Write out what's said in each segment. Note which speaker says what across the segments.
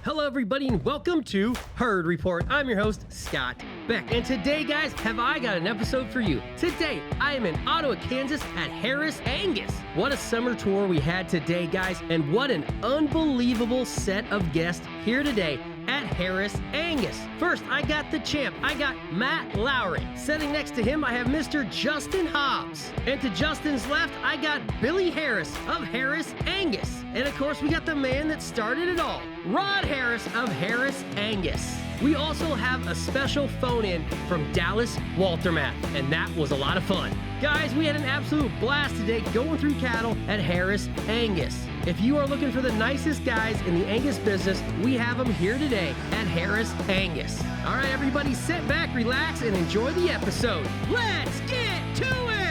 Speaker 1: Hello everybody and welcome to Herd Report. I'm your host, Scott Beck. And today, guys, have I got an episode for you. Today, I am in Ottawa, Kansas at Harris Angus. What a summer tour we had today, guys, and what an unbelievable set of guests here today at Harris Angus. First, I got the champ. I got Matt Lowery. Sitting next to him, I have Mr. Justin Hobbs. And to Justin's left, I got Billy Harris of Harris Angus. And of course, we got the man that started it all, Rod Harris of Harris Angus. We also have a special phone-in from Dallas Woltemath, and that was a lot of fun. Guys, we had an absolute blast today going through cattle at Harris Angus. If you are looking for the nicest guys in the Angus business, we have them here today at Harris Angus. All right, everybody, sit back, relax, and enjoy the episode. Let's get to it!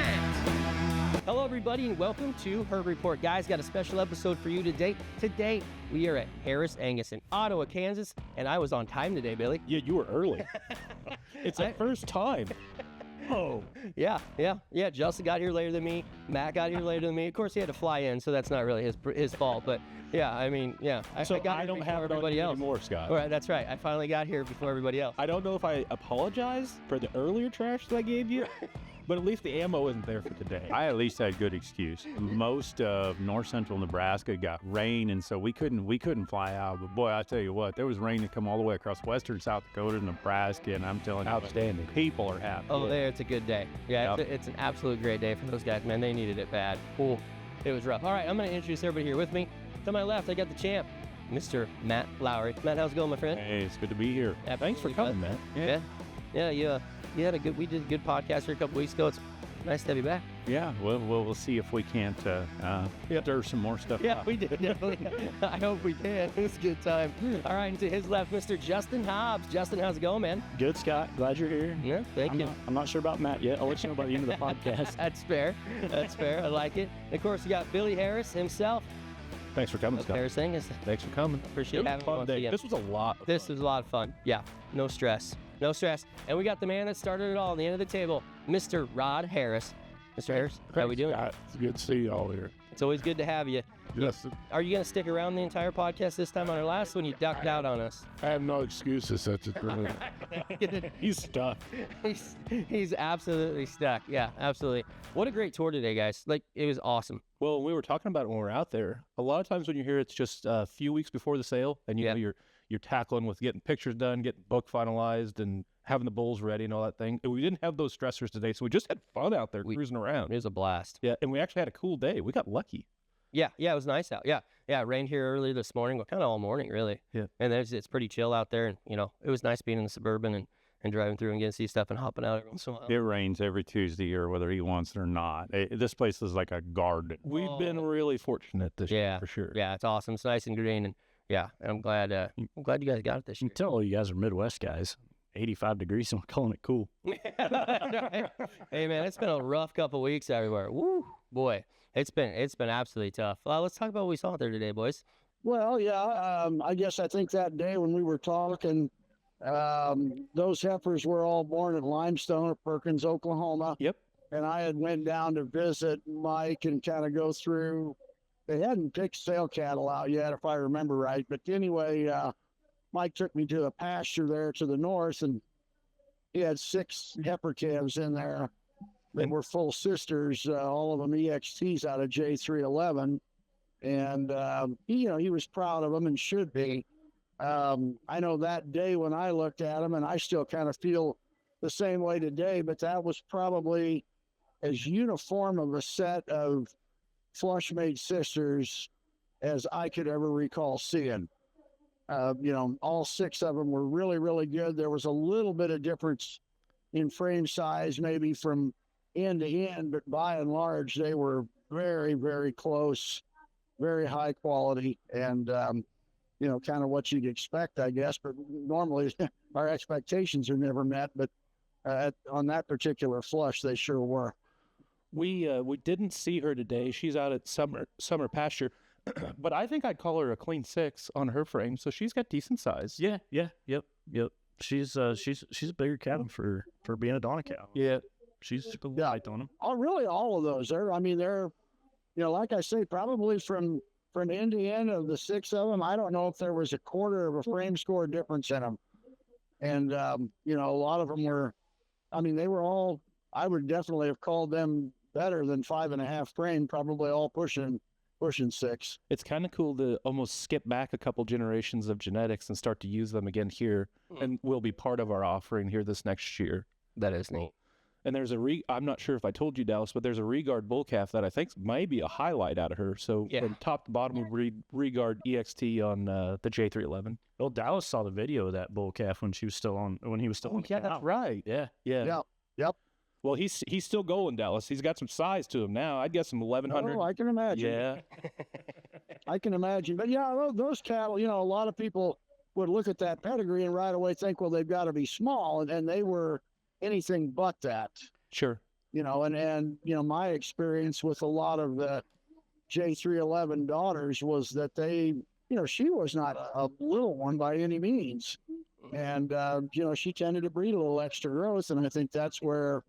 Speaker 1: Hello, everybody, and welcome to Herd Report. Guys, got a special episode for you today. Today, we are at Harris Angus in Ottawa, Kansas, and I was on time today, Billy.
Speaker 2: Yeah, you were early. It's the first time. Oh.
Speaker 1: Yeah. Justin got here later than me. Matt got here later than me. Of course, he had to fly in, so that's not really his fault. But yeah, I mean, yeah. I
Speaker 2: don't have everybody else anymore, Scott.
Speaker 1: All right, that's right. I finally got here before everybody else.
Speaker 2: I don't know if I apologize for the earlier trash that I gave you, but at least the ammo isn't there for today.
Speaker 3: I at least had good excuse. Most of north central Nebraska got rain, and so we couldn't fly out. But boy, I tell you what, there was rain that come all the way across western South Dakota, Nebraska, and I'm telling you,
Speaker 2: outstanding.
Speaker 3: People are happy.
Speaker 1: Oh, there, it's a good day. Yeah,
Speaker 3: Yep.
Speaker 1: it's an absolute great day for those guys, man. They needed it bad. Cool. It was rough. All right, I'm going to introduce everybody here with me. To my left, I got the champ, Mr. Matt Lowery. Matt, how's it going, my friend?
Speaker 3: Hey, it's good to be here.
Speaker 1: Yeah,
Speaker 2: Thanks for coming, man.
Speaker 1: Yeah, you had we did a good podcast here a couple weeks ago. It's nice to have you back.
Speaker 3: Yeah, we'll see if we can't stir some more stuff
Speaker 1: Yeah,
Speaker 3: up.
Speaker 1: we did, definitely. I hope we can. It was a good time. All right, and to his left, Mr. Justin Hobbs. Justin, how's it going, man?
Speaker 4: Good, Scott. Glad you're here.
Speaker 1: Yeah, thank you.
Speaker 4: I'm not sure about Matt yet. I'll let you know by the end of the podcast.
Speaker 1: That's fair. That's fair. I like it. And of course, you got Billy Harris himself.
Speaker 2: Thanks for coming,
Speaker 1: Of
Speaker 2: Scott.
Speaker 1: Harris Angus.
Speaker 2: Thanks for coming.
Speaker 1: Appreciate
Speaker 2: It was
Speaker 1: having
Speaker 2: a fun
Speaker 1: me.
Speaker 2: day. This was a lot.
Speaker 1: This was a lot of fun. Yeah, no stress. No stress. And we got the man that started it all on the end of the table, Mr. Rod Harris. Mr. Harris, how we doing?
Speaker 5: Scott, it's good to see you all here.
Speaker 1: It's always good to have you.
Speaker 5: Yes,
Speaker 1: Are you going to stick around the entire podcast this time? On our last one, you ducked out on us.
Speaker 5: I have no excuses such as really.
Speaker 2: He's stuck.
Speaker 1: He's absolutely stuck. Yeah, absolutely. What a great tour today, guys. Like, it was awesome.
Speaker 2: Well, we were talking about it when we were out there. A lot of times when you're here, it's just a few weeks before the sale, and you know you're tackling with getting pictures done, getting book finalized, and having the bulls ready and all that thing. And we didn't have those stressors today, so we just had fun out there cruising around.
Speaker 1: It was a blast.
Speaker 2: Yeah, and we actually had a cool day. We got lucky.
Speaker 1: Yeah, it was nice out. Yeah, it rained here early this morning, well, kind of all morning, really.
Speaker 2: Yeah.
Speaker 1: And it's pretty chill out there, and, it was nice being in the Suburban and driving through and getting to see stuff and hopping out every once in a while.
Speaker 3: It rains every Tuesday year, whether he wants it or not. This place is like a garden.
Speaker 2: We've been really fortunate this year, for sure.
Speaker 1: Yeah, it's awesome. It's nice and green, and I'm glad you guys got it this year.
Speaker 4: I'm telling you guys are Midwest guys. 85 degrees, and we're calling it cool.
Speaker 1: Hey, man, it's been a rough couple weeks everywhere. Woo, boy, it's been absolutely tough. Well, let's talk about what we saw there today, boys.
Speaker 6: Well, yeah, I guess I think that day when we were talking, those heifers were all born at Limestone at Perkins, Oklahoma.
Speaker 2: Yep.
Speaker 6: And I had went down to visit Mike and kind of go through. They hadn't picked sale cattle out yet, if I remember right. But anyway, Mike took me to the pasture there to the north, and he had 6 heifer calves in there. They were full sisters, all of them EXTs out of J311. And, he was proud of them and should be. I know that day when I looked at them, and I still kind of feel the same way today, but that was probably as uniform of a set of flush-made sisters as I could ever recall seeing. All 6 of them were really, really good. There was a little bit of difference in frame size, maybe from end to end, but by and large, they were very, very close, very high quality, and, kind of what you'd expect, I guess. But normally our expectations are never met, but on that particular flush, they sure were.
Speaker 2: We didn't see her today. She's out at summer pasture. But I think I'd call her a clean 6 on her frame, so she's got decent size.
Speaker 4: Yep. She's a bigger cow for being a Donna cow.
Speaker 2: Yeah.
Speaker 4: She's light on them.
Speaker 6: Really all of those. They're, like I say, probably from from end to end of the 6 of them, I don't know if there was a quarter of a frame score difference in them. And, you know, a lot of them were, I mean, they were all, I would definitely have called them better than 5.5 frame, probably all pushing 6.
Speaker 2: It's kind of cool to almost skip back a couple generations of genetics and start to use them again here, and will be part of our offering here this next year.
Speaker 1: That is neat.
Speaker 2: And there's I'm not sure if I told you, Dallas, but there's a Regard bull calf that I think might be a highlight out of her. So from top to bottom, we read Regard EXT on the J311.
Speaker 4: Well, Dallas saw the video of that bull calf when he was still on.
Speaker 2: Yeah, that's right. Yeah.
Speaker 6: Yep.
Speaker 2: Well, he's still going, Dallas. He's got some size to him now. I'd guess some 1,100.
Speaker 6: Oh, I can imagine.
Speaker 2: Yeah.
Speaker 6: I can imagine. But yeah, those cattle, you know, a lot of people would look at that pedigree and right away think, well, they've got to be small. And they were anything but that.
Speaker 2: Sure.
Speaker 6: You know, and you know, my experience with a lot of the J311 daughters was that they, you know, she was not a little one by any means. And, you know, she tended to breed a little extra growth. And I think that's where,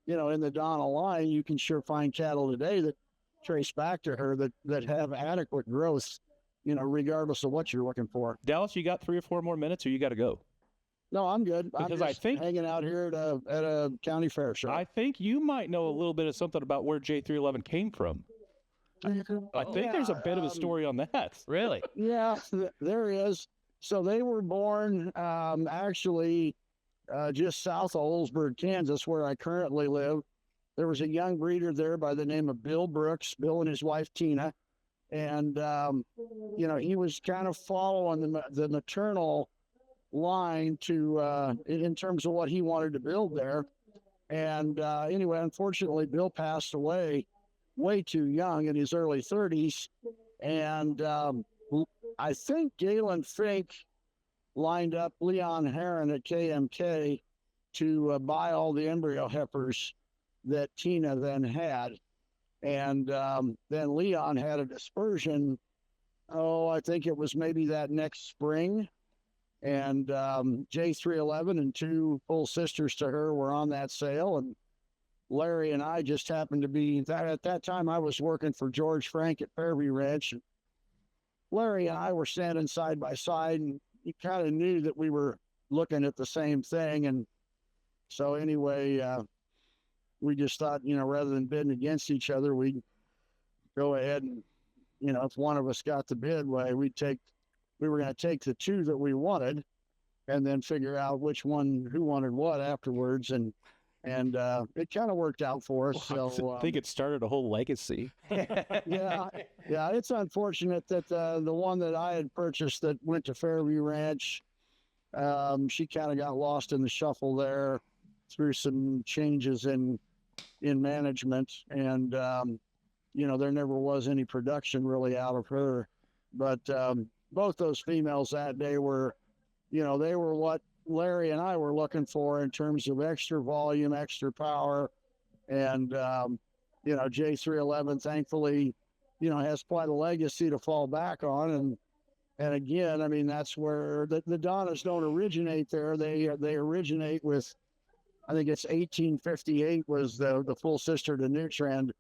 Speaker 6: you know, in the Donna line, you can sure find cattle today that trace back to her that have adequate growth, you know, regardless of what you're looking for.
Speaker 2: Dallas, you got 3 or 4 more minutes, or you got to go?
Speaker 6: No, I'm good.
Speaker 2: Because
Speaker 6: I'm
Speaker 2: I
Speaker 6: just
Speaker 2: think
Speaker 6: hanging out here at a county fair show.
Speaker 2: I think you might know a little bit of something about where J311 came from. I think there's a bit of a story on that.
Speaker 1: Really?
Speaker 6: Yeah, there is. So they were born actually just south of Oldsburg, Kansas, where I currently live. There was a young breeder there by the name of Bill Brooks, Bill and his wife Tina. And, you know, he was kind of following the maternal line to in terms of what he wanted to build there. And anyway, unfortunately, Bill passed away way too young in his early 30s. And I think Galen Fink lined up Leon Herron at KMK to buy all the embryo heifers that Tina then had. And then Leon had a dispersion, I think it was maybe that next spring. And J311 and 2 full sisters to her were on that sale. And Larry and I just happened to be that at that time I was working for George Frank at Fairview Ranch. And Larry and I were standing side by side, and he kind of knew that we were looking at the same thing. And so anyway, we just thought, you know, rather than bidding against each other, we'd go ahead and, you know, if one of us got the bid, we were going to take the 2 that we wanted and then figure out who wanted what afterwards. And it kind of worked out for us. So
Speaker 2: I think it started a whole legacy.
Speaker 6: Yeah. It's unfortunate that the one that I had purchased that went to Fairview Ranch, she kind of got lost in the shuffle there through some changes in management. And, you know, there never was any production really out of her. But both those females that day were, you know, they were what Larry and I were looking for in terms of extra volume, extra power. And, you know, J311, thankfully, you know, has quite a legacy to fall back on. And again, I mean, that's where the Donnas don't originate there. They originate with, I think it's 1858 was the full sister to Nutrend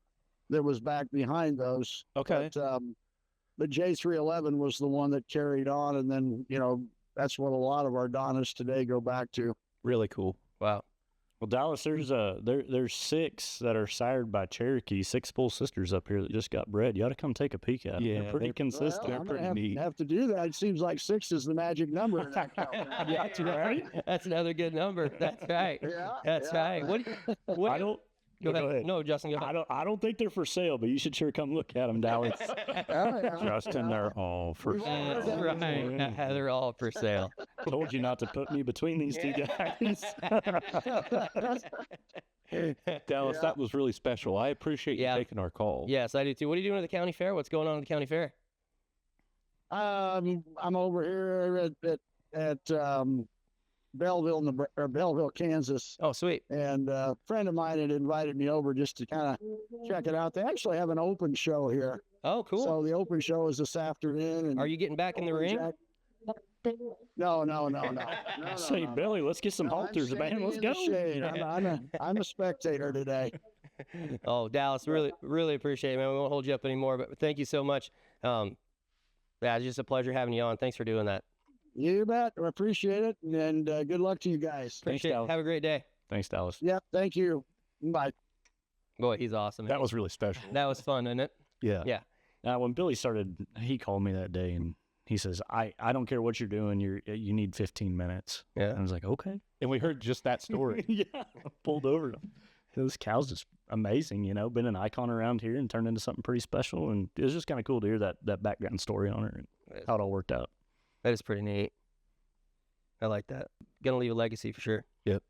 Speaker 6: that was back behind those.
Speaker 2: Okay.
Speaker 6: But J311 was the one that carried on. And then, you know, that's what a lot of our Donnas today go back to.
Speaker 2: Really cool.
Speaker 1: Wow.
Speaker 4: Well, Dallas, there's 6 that are sired by Cherokee, 6 full sisters up here that just got bred. You ought to come take a peek at them.
Speaker 2: Yeah,
Speaker 4: they're pretty consistent.
Speaker 6: Well, I'm
Speaker 2: pretty
Speaker 6: gonna
Speaker 2: neat.
Speaker 6: have to do that. It seems like 6 is the magic number in that count.
Speaker 1: Yeah, that's right. That's another good number. That's right. That's right. What?
Speaker 4: I don't.
Speaker 1: Go
Speaker 4: Go
Speaker 1: ahead.
Speaker 4: ahead.
Speaker 1: No, Justin, go ahead.
Speaker 4: I don't think they're for sale, but you should sure come look at them, Dallas.
Speaker 3: Justin, they're all for sale.
Speaker 1: That's right. They're all for sale.
Speaker 4: Told you not to put me between these 2 guys.
Speaker 2: Dallas, that was really special. I appreciate you taking our call.
Speaker 1: Yes, I do too. What are you doing at the county fair? What's going on at the county fair?
Speaker 6: I'm over here at Belleville, Kansas.
Speaker 1: Oh, sweet.
Speaker 6: And a friend of mine had invited me over just to kind of check it out. They actually have an open show here.
Speaker 1: Oh, cool.
Speaker 6: So the open show is this afternoon. And
Speaker 1: are you getting back in the ring?
Speaker 6: No.
Speaker 4: Say,
Speaker 6: no.
Speaker 4: Billy, let's get some
Speaker 6: No, I'm
Speaker 4: halters, man.
Speaker 6: standing
Speaker 4: Let's
Speaker 6: in
Speaker 4: go.
Speaker 6: the shade. I'm a spectator today.
Speaker 1: Oh, Dallas, really appreciate it, man. We won't hold you up anymore, but thank you so much. Yeah, it's just a pleasure having you on. Thanks for doing that.
Speaker 6: You bet. I appreciate it. And good luck to you guys.
Speaker 1: Appreciate it.
Speaker 4: Dallas.
Speaker 1: Have a great day.
Speaker 4: Thanks, Dallas.
Speaker 6: Yep. Thank you. Bye.
Speaker 1: Boy, he's awesome.
Speaker 2: That was really special.
Speaker 1: That was fun, isn't it?
Speaker 2: Yeah.
Speaker 1: Yeah.
Speaker 4: Now, when Billy started, he called me that day and he says, I don't care what you're doing. You need 15 minutes.
Speaker 1: Yeah.
Speaker 4: And I was like, okay.
Speaker 2: And we heard just that story.
Speaker 4: Yeah. Pulled over. Those cows is amazing, been an icon around here and turned into something pretty special. And it was just kind of cool to hear that background story on her and how it all worked out.
Speaker 1: That is pretty neat. I like that. Gonna leave a legacy for sure.
Speaker 2: Yep.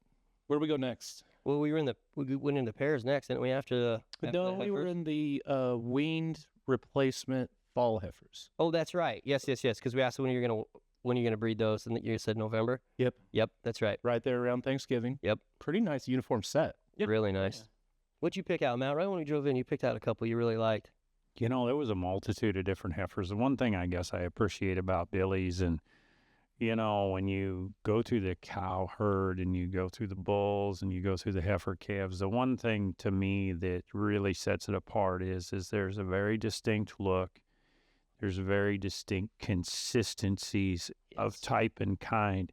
Speaker 2: Where do we go next?
Speaker 1: Well, we went into pairs next, didn't we? After
Speaker 2: No, we were in the weaned replacement fall heifers.
Speaker 1: Oh, that's right. Yes. Because we asked when you're gonna breed those, and you said November.
Speaker 2: Yep.
Speaker 1: That's right.
Speaker 2: Right there around Thanksgiving.
Speaker 1: Yep.
Speaker 2: Pretty nice uniform set.
Speaker 1: Really nice. What'd you pick out, Matt? Right when we drove in, you picked out a couple you really liked.
Speaker 3: There was a multitude of different heifers. The one thing I guess I appreciate about Billy's, and when you go through the cow herd and you go through the bulls and you go through the heifer calves, the one thing to me that really sets it apart is there's a very distinct look. There's very distinct consistencies of type and kind.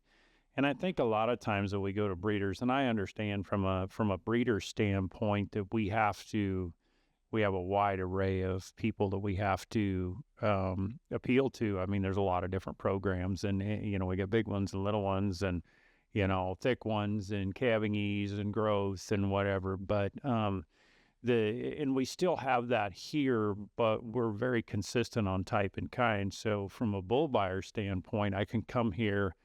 Speaker 3: And I think a lot of times that we go to breeders, and I understand from a breeder standpoint that we have a wide array of people that we have to appeal to. I mean, there's a lot of different programs, and we got big ones and little ones, and thick ones and calving ease and growth and whatever. But and we still have that here, but we're very consistent on type and kind. So from a bull buyer standpoint, I can come here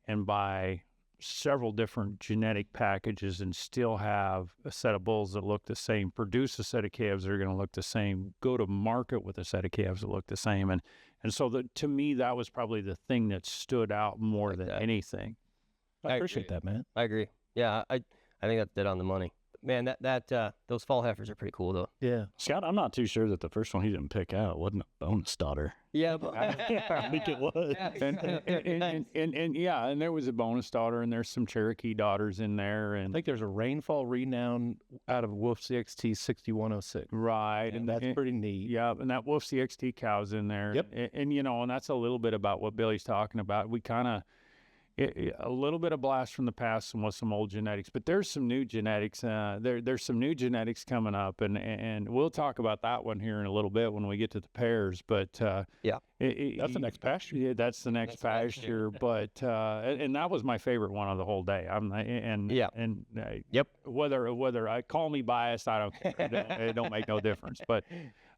Speaker 3: and buy several different genetic packages and still have a set of bulls that look the same, produce a set of calves that are going to look the same, go to market with a set of calves that look the same. And so to me, that was probably the thing that stood out more than anything.
Speaker 2: I appreciate that, man.
Speaker 1: I agree. Yeah, I think that's dead on the money. Man, those fall heifers are pretty cool though.
Speaker 2: Yeah.
Speaker 4: Scott, I'm not too sure that the first one he didn't pick out wasn't a bonus daughter.
Speaker 1: Yeah, but
Speaker 4: I think it was.
Speaker 3: And there was a bonus daughter, and there's some Cherokee daughters in there,
Speaker 2: I
Speaker 3: and
Speaker 2: think there's a rainfall renown out of Wolf CXT 6106.
Speaker 3: right,
Speaker 2: And that's pretty neat.
Speaker 3: yeah, and that Wolf CXT cow's in there.
Speaker 2: Yep.
Speaker 3: And that's a little bit about what Billy's talking about. We kind of a little bit of blast from the past and with some old genetics, but there's some new genetics. There's some new genetics coming up, and we'll talk about that one here in a little bit when we get to the pairs. But
Speaker 2: That's the next pasture.
Speaker 3: Yeah, that's the next pasture. But and that was my favorite one of the whole day. Whether I call me biased, I don't care. It don't make no difference. But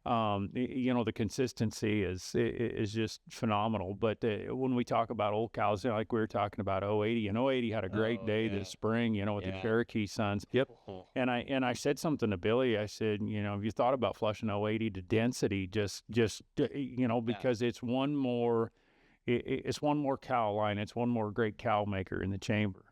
Speaker 3: the consistency is just phenomenal. But when we talk about old cows, like we were talking about 080, and 080 had a great day this spring, with the Cherokee sons.
Speaker 2: Yep.
Speaker 3: And I said something to Billy. I said, have you thought about flushing 080 to density? Just because it's one more cow line. It's one more great cow maker in the chamber.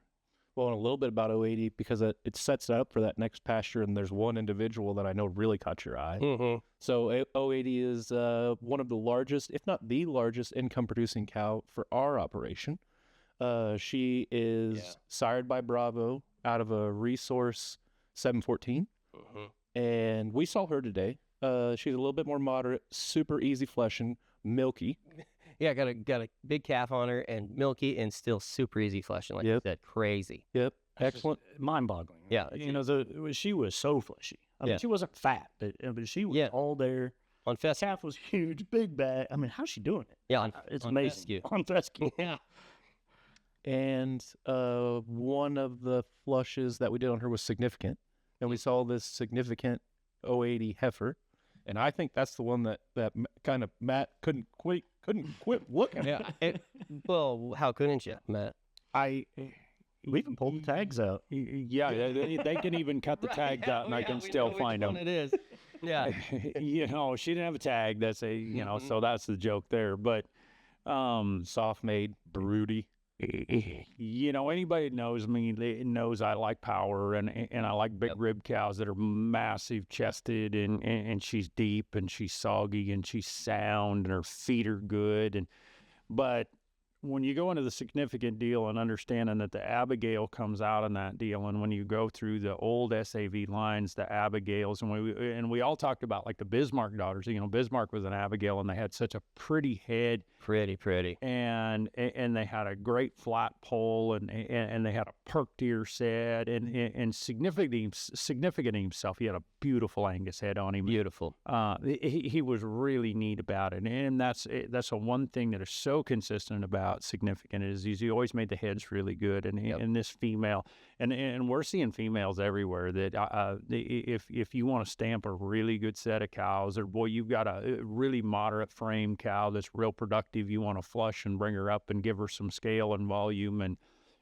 Speaker 2: Well, and a little bit about 080 because it sets it up for that next pasture, and there's one individual that I know really caught your eye.
Speaker 1: Mm-hmm.
Speaker 2: So 080 is one of the largest, if not the largest, income-producing cow for our operation. She is sired by Bravo out of a Resource 714, and we saw her today. She's a little bit more moderate, super easy fleshing, milky.
Speaker 1: Yeah, got a big calf on her and milky and still super easy fleshing, like you said, crazy.
Speaker 2: Yep, excellent.
Speaker 4: Mind-boggling.
Speaker 1: Yeah,
Speaker 4: she was so fleshy. I mean, she wasn't fat, but she was all there.
Speaker 1: On fescue.
Speaker 4: Calf was huge, big bag. I mean, how's she doing it?
Speaker 1: Yeah,
Speaker 4: it's
Speaker 1: on
Speaker 4: amazing.
Speaker 1: fescue.
Speaker 4: On fescue.
Speaker 1: Yeah.
Speaker 2: And one of the flushes that we did on her was significant, and we saw this significant 080 heifer, and I think that's the one that kind of Matt couldn't quit looking at.
Speaker 1: Yeah. Well, how couldn't you, Matt?
Speaker 4: We even pulled the tags out.
Speaker 3: Yeah, they can even cut the tags out, and I can still find them.
Speaker 1: It is. Yeah.
Speaker 3: She didn't have a tag. That's so that's the joke there. But
Speaker 2: Soft made, broody.
Speaker 3: Anybody that knows me knows I like power, and I like big rib cows that are massive chested, and she's deep, and she's soggy, and she's sound, and her feet are good, but when you go into the significant deal and understanding that the Abigail comes out in that deal, and when you go through the old SAV lines, the Abigails, and we all talked about like the Bismarck daughters. You know, Bismarck was an Abigail, and they had such a pretty head,
Speaker 1: Pretty.
Speaker 3: and they had a great flat pole, and they had a perked ear set, and significant himself. He had a beautiful Angus head on him.
Speaker 1: Beautiful.
Speaker 3: He was really neat about it, and that's the one thing that is so consistent about significant is he always made the heads really good, and this female, and we're seeing females everywhere that if you want to stamp a really good set of cows, or boy, you've got a really moderate frame cow that's real productive, you want to flush and bring her up and give her some scale and volume, and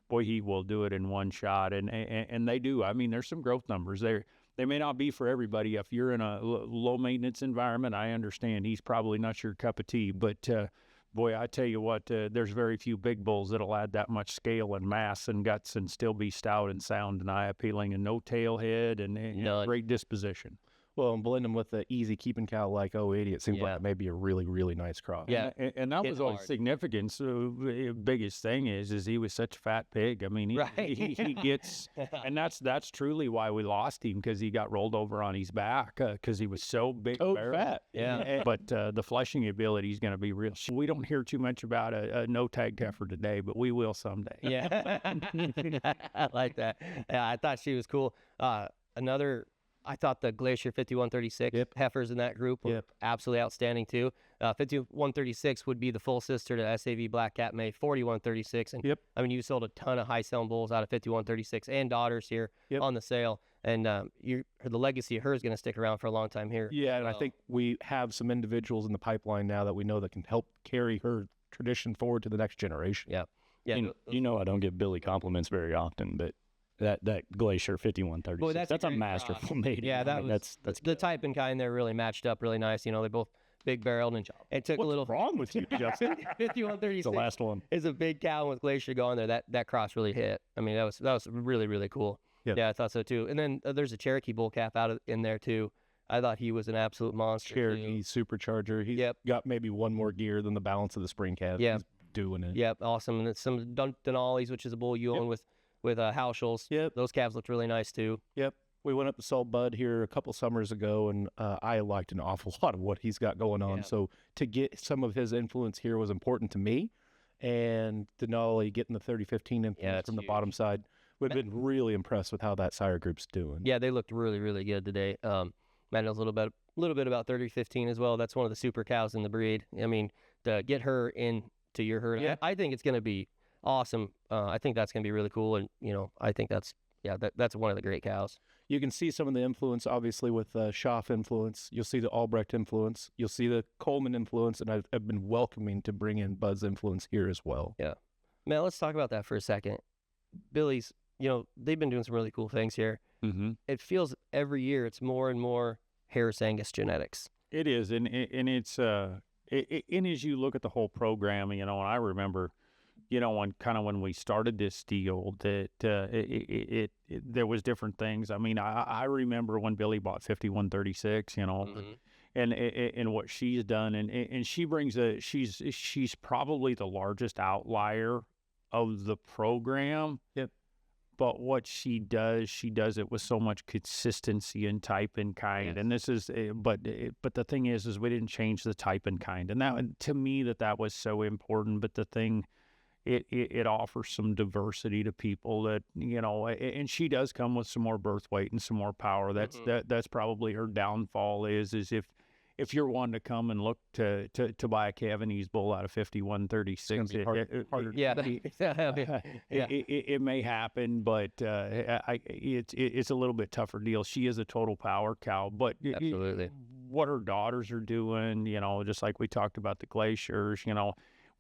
Speaker 3: boy, he will do it in one shot, and they do. I mean, there's some growth numbers there. They may not be for everybody. If you're in a low maintenance environment, I understand he's probably not your cup of tea, but boy, I tell you what, there's very few big bulls that'll add that much scale and mass and guts and still be stout and sound and eye appealing, and no tail head, and great disposition.
Speaker 2: Well, and blend them with the easy keeping cow like 080, it seems like it may be a really, really nice cross.
Speaker 1: Yeah.
Speaker 3: And that was always significant. So the biggest thing is he was such a fat pig. I mean, he gets, and that's truly why we lost him, because he got rolled over on his back because he was so big,
Speaker 2: fat.
Speaker 1: Yeah.
Speaker 3: But the fleshing ability is going to be real. We don't hear too much about a no tag heifer today, but we will someday.
Speaker 1: Yeah. I like that. Yeah, I thought she was cool. I thought the Glacier 5136 heifers in that group were absolutely outstanding too. 5136 would be the full sister to SAV Black Cat May 4136. And I mean, you sold a ton of high selling bulls out of 5136 and daughters here on the sale. And the legacy of her is going to stick around for a long time here.
Speaker 2: Yeah, and I think we have some individuals in the pipeline now that we know that can help carry her tradition forward to the next generation.
Speaker 1: Yeah.
Speaker 4: You know, I don't give Billy compliments very often, but that Glacier 5136,
Speaker 1: Boy,
Speaker 4: that's a masterful mating.
Speaker 1: Yeah,
Speaker 4: that's
Speaker 1: the type and kind there really matched up really nice. You know, they both big barreled, and it took a little.
Speaker 2: What's wrong with you, Justin?
Speaker 1: 5136.
Speaker 4: the last one
Speaker 1: is a big cow with Glacier going there. That cross really hit. I mean, that was really, really cool. Yeah, I thought so too. And then there's a Cherokee bull calf in there too. I thought he was an absolute monster.
Speaker 2: Cherokee supercharger. He's got maybe one more gear than the balance of the spring calf.
Speaker 1: Yeah,
Speaker 2: he's doing it.
Speaker 1: Yep, awesome. And it's some Denali's, which is a bull you own with Hauschels. Yep. Those calves looked really nice too.
Speaker 2: Yep. We went up to Salt Bud here a couple summers ago, and I liked an awful lot of what he's got going on. So to get some of his influence here was important to me. And Denali getting the 3015 influence from the bottom side. We've been really impressed with how that sire group's doing.
Speaker 1: Yeah, they looked really, really good today. Matt knows a little bit about 3015 as well. That's one of the super cows in the breed. I mean, to get her into your herd, I think it's going to be awesome. I think that's going to be really cool, and I think that's one of the great cows.
Speaker 2: You can see some of the influence, obviously, with Schaff influence. You'll see the Albrecht influence. You'll see the Coleman influence, and I've been welcoming to bring in Bud's influence here as well.
Speaker 1: Yeah, man. Let's talk about that for a second. Billy's, they've been doing some really cool things here. Mm-hmm. It feels every year it's more and more Harris Angus genetics.
Speaker 3: It is, and it's and as you look at the whole program, and I remember. When we started this deal, that there was different things. I mean, I remember when Billy bought 5136, and what she's done, and she brings she's probably the largest outlier of the program. Yep. But what she does it with so much consistency in type and kind. Yes. And this is, but the thing is we didn't change the type and kind, and that to me that was so important. But the thing. It offers some diversity to people that, and she does come with some more birth weight and some more power. That's probably her downfall is if you're wanting to come and look to buy a Cavanese bull out of 5136, harder. It may happen, but it's a little bit tougher deal. She is a total power cow, but
Speaker 1: absolutely
Speaker 3: what her daughters are doing, just like we talked about the Glaciers,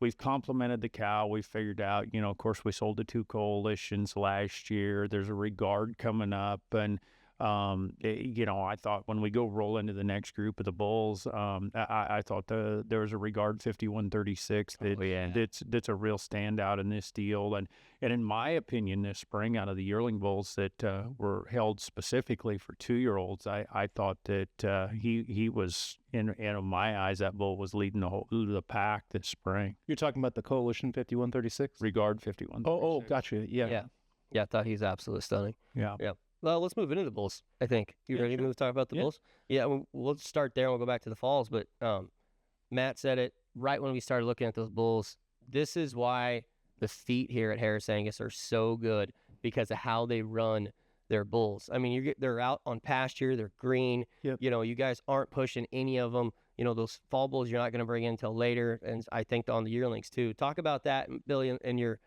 Speaker 3: we've complemented the cow. We've figured out, of course, we sold to 2 coalitions last year. There's a regard coming up. And I thought when we go roll into the next group of the bulls, I thought there was a Regard 5136 that's a real standout in this deal. And in my opinion, this spring out of the yearling bulls that were held specifically for 2-year-olds, I thought that he was, in my eyes, that bull was leading the pack this spring.
Speaker 2: You're talking about the Coalition 5136?
Speaker 3: Regard 5136.
Speaker 2: Oh, gotcha. Yeah.
Speaker 1: Yeah, I thought he's absolutely stunning.
Speaker 3: Yeah.
Speaker 1: Well, let's move into the bulls, I think. You ready to talk about the bulls? Yeah, we'll start there and we'll go back to the falls. But Matt said it right when we started looking at those bulls. This is why the feet here at Harris Angus are so good, because of how they run their bulls. I mean, they're out on pasture, they're green.
Speaker 2: Yep.
Speaker 1: You guys aren't pushing any of them. Those fall bulls you're not going to bring in until later, and I think on the yearlings too. Talk about that, Billy, and your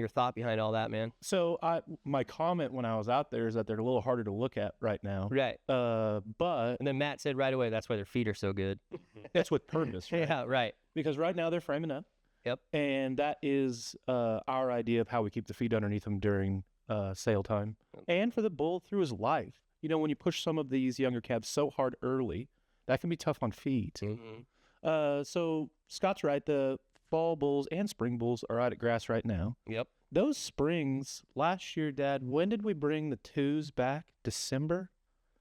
Speaker 1: thought behind all that, man.
Speaker 2: So my comment when I was out there is that they're a little harder to look at right now.
Speaker 1: Right.
Speaker 2: But
Speaker 1: And then Matt said right away that's why their feet are so good.
Speaker 2: that's with purpose, right?
Speaker 1: Yeah, right.
Speaker 2: Because right now they're framing up.
Speaker 1: Yep.
Speaker 2: And that is our idea of how we keep the feet underneath them during sale time. And for the bull through his life. When you push some of these younger calves so hard early, that can be tough on feet.
Speaker 1: Mm-hmm.
Speaker 2: So Scott's right. The fall bulls and spring bulls are out at grass right now.
Speaker 1: Yep.
Speaker 2: Those springs, last year, Dad, when did we bring the twos back? December?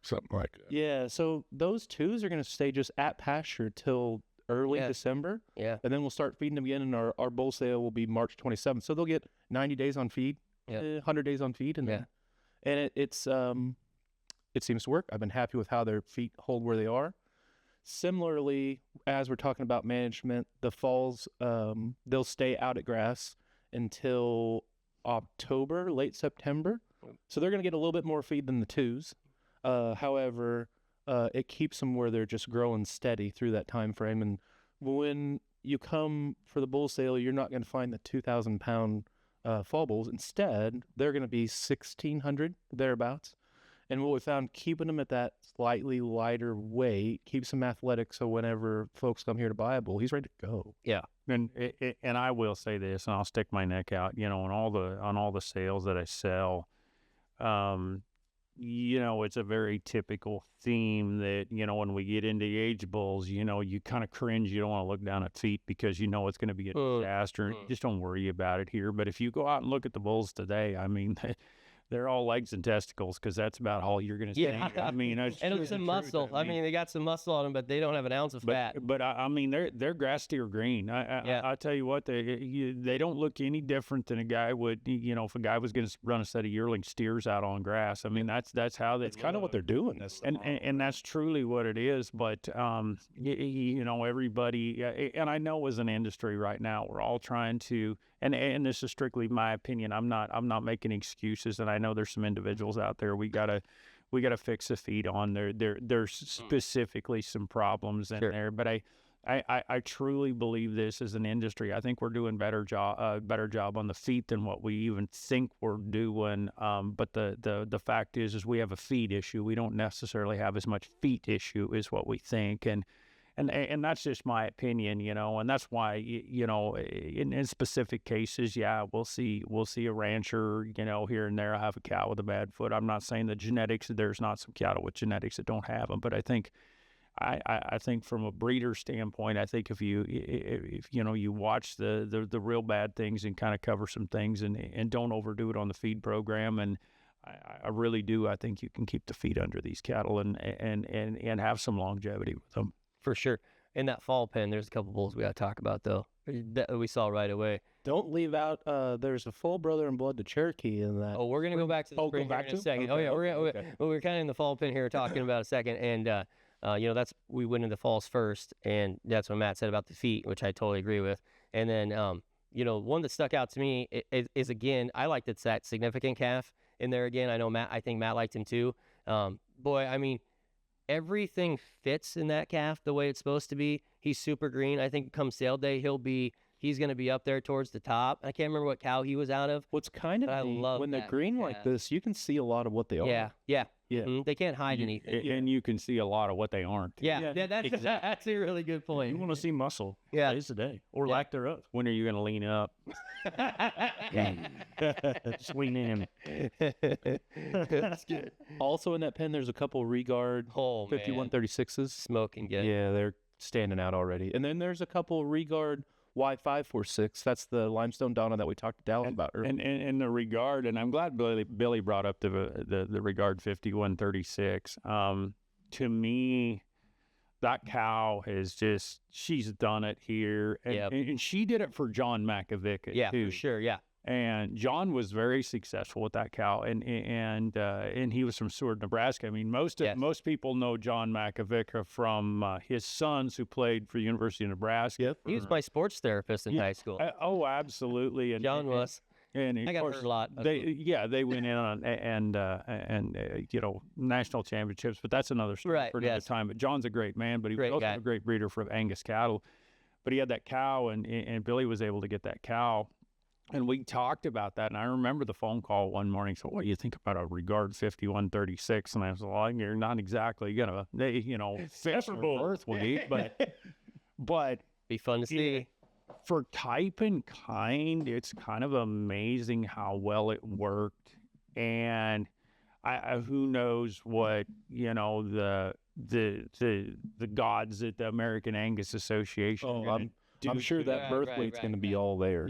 Speaker 5: Something like that.
Speaker 2: Yeah, so those twos are going to stay just at pasture till early December.
Speaker 1: Yeah.
Speaker 2: And then we'll start feeding them again, and our bull sale will be March 27th. So they'll get 90 days on feed, 100 days on feed. And it seems to work. I've been happy with how their feet hold where they are. Similarly, as we're talking about management, the falls, they'll stay out at grass until October, late September. So they're going to get a little bit more feed than the twos. However, it keeps them where they're just growing steady through that time frame. And when you come for the bull sale, you're not going to find the 2,000-pound fall bulls. Instead, they're going to be 1,600, thereabouts. And what we found, keeping them at that slightly lighter weight keeps them athletic. So whenever folks come here to buy a bull, he's ready to go.
Speaker 1: Yeah.
Speaker 3: And I will say this, and I'll stick my neck out. On all the sales that I sell, it's a very typical theme that when we get into the age bulls, you kind of cringe. You don't want to look down at feet because it's going to be a disaster. And you just don't worry about it here. But if you go out and look at the bulls today, I mean. They're all legs and testicles, because that's about all you're going to see.
Speaker 1: Yeah.
Speaker 3: I mean,
Speaker 1: and it's some muscle. I mean, they got some muscle on them, but they don't have an ounce of fat.
Speaker 3: But I mean, they're grass steer green. I tell you what, they don't look any different than a guy would. If a guy was going to run a set of yearling steers out on grass. I mean, that's how they.
Speaker 2: It's kind of what they're doing.
Speaker 3: And that's truly what it is. But everybody, and I know as an industry right now, we're all trying to. And this is strictly my opinion. I'm not making excuses, and I know there's some individuals out there we gotta fix the feed on. There's specifically some problems in there, but I truly believe this as an industry. I think we're doing better job on the feet than what we even think we're doing. But the fact is we have a feed issue. We don't necessarily have as much feet issue as what we think, and that's just my opinion, and that's why, in specific cases, we'll see a rancher, here and there have a cow with a bad foot. I'm not saying the genetics, there's not some cattle with genetics that don't have them, but I think from a breeder standpoint, I think if you watch the real bad things and kind of cover some things and don't overdo it on the feed program, and I really do, I think you can keep the feet under these cattle and have some longevity with them.
Speaker 1: For sure. In that fall pen, there's a couple bulls we got to talk about, though, that we saw right away.
Speaker 2: Don't leave out, there's a full brother in blood to Cherokee in that.
Speaker 1: Oh, we're going to go back to the spring here in a second.
Speaker 2: Okay.
Speaker 1: Oh, yeah. We're kind of in the fall pen here talking about a second. And, we went into falls first. And that's what Matt said about the feet, which I totally agree with. And then, one that stuck out to me is again, I liked that significant calf in there again. I think Matt liked him too. Everything fits in that calf the way it's supposed to be. He's super green. I think come sale day, he's going to be up there towards the top. I can't remember what cow he was out of.
Speaker 2: What's kind of neat, when they're green like this, you can see a lot of what they are.
Speaker 1: Yeah.
Speaker 2: Yeah.
Speaker 1: They can't hide anything.
Speaker 3: And you can see a lot of what they aren't.
Speaker 1: Yeah, that's a really good point.
Speaker 4: You want to see muscle
Speaker 1: Yeah.
Speaker 4: days a day or
Speaker 1: Yeah.
Speaker 4: lack thereof.
Speaker 3: When are you going to lean up?
Speaker 4: Just lean in.
Speaker 1: That's good.
Speaker 2: Also in that pen, there's a couple Regard
Speaker 1: Oh, man.
Speaker 2: 5136s.
Speaker 1: Smoking good.
Speaker 2: Yeah, they're standing out already. And then there's a couple Regard Y546. That's the Limestone Donna that we talked to Dallas about earlier.
Speaker 3: And the Regard, and I'm glad Billy brought up the Regard 5136. To me, that cow is just, she's done it here. And,
Speaker 1: Yep.
Speaker 3: and she did it for John Makovic
Speaker 1: Yeah,
Speaker 3: too.
Speaker 1: for sure. Yeah.
Speaker 3: And John was very successful with that cow, and he was from Seward, Nebraska. I mean, most people know John Makovic from his sons who played for the University of Nebraska.
Speaker 2: Yep.
Speaker 1: He was my sports therapist in high school.
Speaker 3: Oh, absolutely. And
Speaker 1: John was.
Speaker 3: And
Speaker 1: I
Speaker 3: of
Speaker 1: got
Speaker 3: course,
Speaker 1: hurt a lot.
Speaker 3: they went in on and national championships, but that's another story
Speaker 1: Right,
Speaker 3: for another
Speaker 1: yes.
Speaker 3: time. But John's a great man, but he
Speaker 1: Great
Speaker 3: was also
Speaker 1: guy.
Speaker 3: a great breeder for Angus cattle. But he had that cow, and Billy was able to get that cow. And we talked about that, and I remember the phone call one morning. So, what do you think about a Regard 5136? And I was like, you're not exactly gonna, fit for birth weight, but
Speaker 1: Be fun to see.
Speaker 3: for type and kind, it's kind of amazing how well it worked. And I who knows what the gods at the American Angus Association.
Speaker 2: Oh,
Speaker 3: are gonna
Speaker 2: I'm
Speaker 3: do
Speaker 2: sure
Speaker 3: to
Speaker 2: that
Speaker 1: Right,
Speaker 2: birth
Speaker 1: right,
Speaker 2: weight's
Speaker 1: right,
Speaker 2: going to be
Speaker 1: right.
Speaker 2: all there.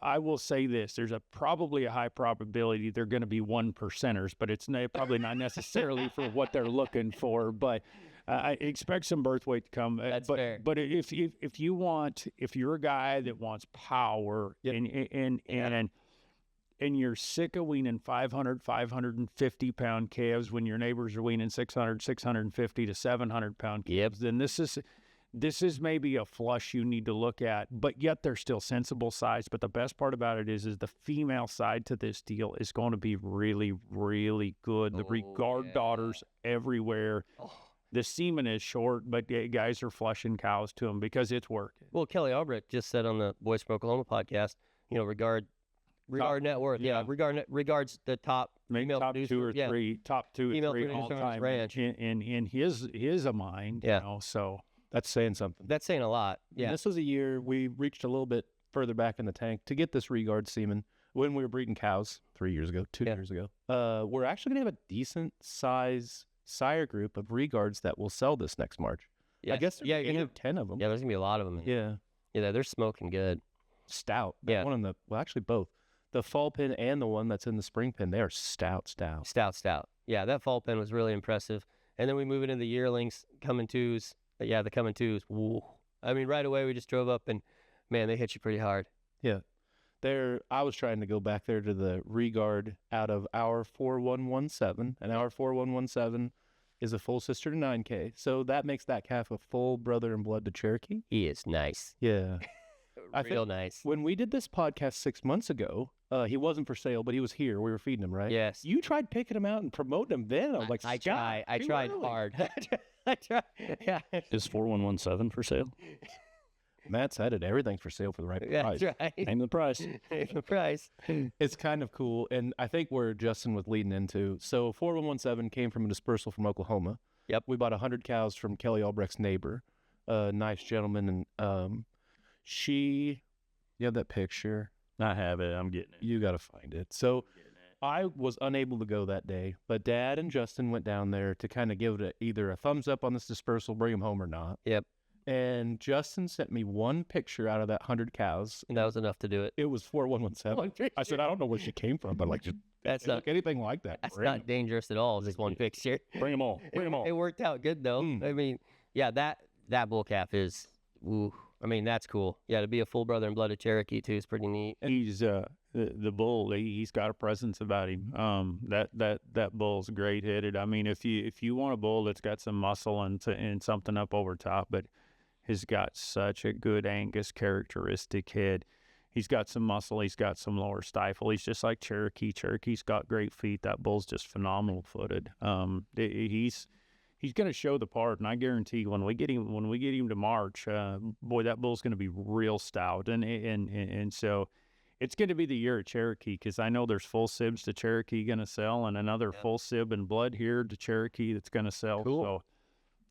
Speaker 3: I will say this: there's probably a high probability they're going to be 1%ers, but it's probably not necessarily for what they're looking for. But I expect some birth weight to come.
Speaker 1: That's
Speaker 3: but,
Speaker 1: fair.
Speaker 3: But if you're a guy that wants power and you're sick of weaning 550 pound calves when your neighbors are weaning 650 to 700 pound calves, then this is maybe a flush you need to look at, but yet they're still sensible size. But the best part about it is the female side to this deal is going to be really, really good. The Regard daughters everywhere. The semen is short, but guys are flushing cows to them because it's working.
Speaker 1: Well, Kelly Albrecht just said on the Boys from Oklahoma podcast, Regard net worth. Yeah. Regards the top female
Speaker 3: top
Speaker 1: producer.
Speaker 3: two or
Speaker 1: yeah.
Speaker 3: three, top two or
Speaker 1: Female
Speaker 3: three
Speaker 1: producer
Speaker 3: all
Speaker 1: on his
Speaker 3: time
Speaker 1: ranch.
Speaker 3: in his mind.
Speaker 1: Yeah.
Speaker 3: So
Speaker 2: That's saying something.
Speaker 1: That's saying a lot.
Speaker 2: And
Speaker 1: Yeah.
Speaker 2: this was a year we reached a little bit further back in the tank to get this Regard semen when we were breeding cows 2 years ago. We're actually going to have a decent size sire group of Regards that will sell this next March.
Speaker 1: Yeah.
Speaker 2: I guess
Speaker 1: Yeah,
Speaker 2: you're gonna have 10 of them.
Speaker 1: Yeah, there's going to be a lot of them. Yeah, they're smoking good.
Speaker 2: Stout.
Speaker 1: Yeah.
Speaker 2: One of actually both. The fall pin and the one that's in the spring pin, they are stout.
Speaker 1: Stout. Yeah, that fall pen was really impressive. And then we move into the yearlings, coming twos. Yeah, the coming twos. Woo. I mean, right away we just drove up and, man, they hit you pretty hard.
Speaker 2: Yeah. I was trying to go back there to the Regard out of our 4117, and our 4117 is a full sister to 9K. So that makes that calf a full brother in blood to Cherokee.
Speaker 1: He is nice.
Speaker 2: Yeah.
Speaker 1: Real nice.
Speaker 2: When we did this podcast 6 months ago, he wasn't for sale, but he was here. We were feeding him, right?
Speaker 1: Yes.
Speaker 2: You tried picking him out and promoting him then. I was like,
Speaker 1: I
Speaker 2: Scott,
Speaker 1: tried
Speaker 2: really?
Speaker 1: hard. I tried. Yeah.
Speaker 4: Is 4117 for sale?
Speaker 2: Matt said it. Everything's for sale for the right price.
Speaker 1: That's right.
Speaker 4: Name the price.
Speaker 1: The price.
Speaker 2: It's kind of cool, and I think where Justin was leading into. So 4117 came from a dispersal from Oklahoma.
Speaker 1: Yep.
Speaker 2: We bought 100 cows from Kelly Albrecht's neighbor, a nice gentleman, and you have that picture.
Speaker 4: I have it. I'm getting it.
Speaker 2: You got to find it. So I was unable to go that day, but Dad and Justin went down there to kind of give it either a thumbs up on this dispersal, bring him home or not.
Speaker 1: Yep.
Speaker 2: And Justin sent me one picture out of that 100 cows.
Speaker 1: And that was enough to do it.
Speaker 2: It was 4117. I said, I don't know where she came from, but just
Speaker 1: That's
Speaker 2: look
Speaker 1: not
Speaker 2: anything like that.
Speaker 1: that's
Speaker 2: Bring
Speaker 1: not
Speaker 2: 'em.
Speaker 1: dangerous at all. Just one picture.
Speaker 4: Bring them all. Bring them all.
Speaker 1: It worked out good though. I mean, yeah, that bull calf is. Ooh, I mean, that's cool. Yeah, to be a full brother and blood of Cherokee too is pretty neat.
Speaker 3: He's the bull. He's got a presence about him. That bull's great headed. I mean, if you want a bull that's got some muscle and something up over top, but has got such a good Angus characteristic head. He's got some muscle. He's got some lower stifle. He's just like Cherokee. Cherokee's got great feet. That bull's just phenomenal footed. He's going to show the part, and I guarantee when we get him to March, boy, that bull's going to be real stout. And so it's going to be the year of Cherokee because I know there's full sibs to Cherokee going to sell and another full sib and blood here to Cherokee that's going to sell.
Speaker 1: Cool.
Speaker 3: So,